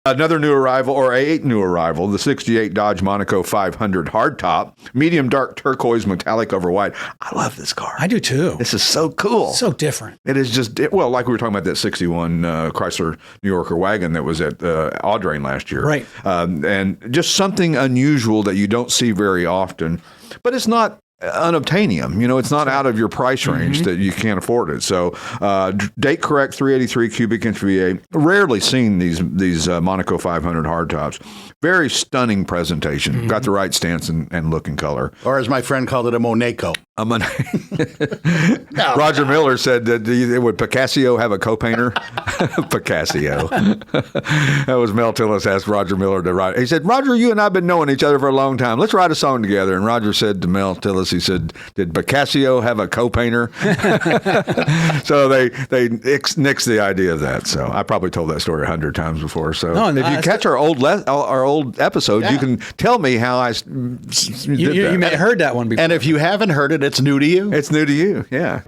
Another new arrival, or a new arrival, the 68 Dodge Monaco 500 hardtop, medium dark turquoise metallic over white. I love this car. I do too. This is so cool. So different. It is just, well, like we were talking about that 61 Chrysler New Yorker wagon that was at Audrain last year. Right. And just something unusual that you don't see very often, but it's not unobtainium. It's not out of your price range that you can't afford it. So date correct 383 cubic inch V8. Rarely seen these Monaco 500 hardtops. Very stunning presentation. Got the right stance and look and color. Or as my friend called it, a Monaco. Roger Miller said that would Picasso have a co-painter? Picasso. That was Mel Tillis asked Roger Miller to write. He said, Roger, you and I have been knowing each other for a long time. Let's write a song together. And Roger said to Mel Tillis, he said, did Picasso have a co-painter? So they nixed the idea of that. So I probably told that story 100 times before. So if you catch our old episode, you can tell me how I did that. You may have heard that one before. And if you haven't heard it, it's new to you. It's new to you, yeah.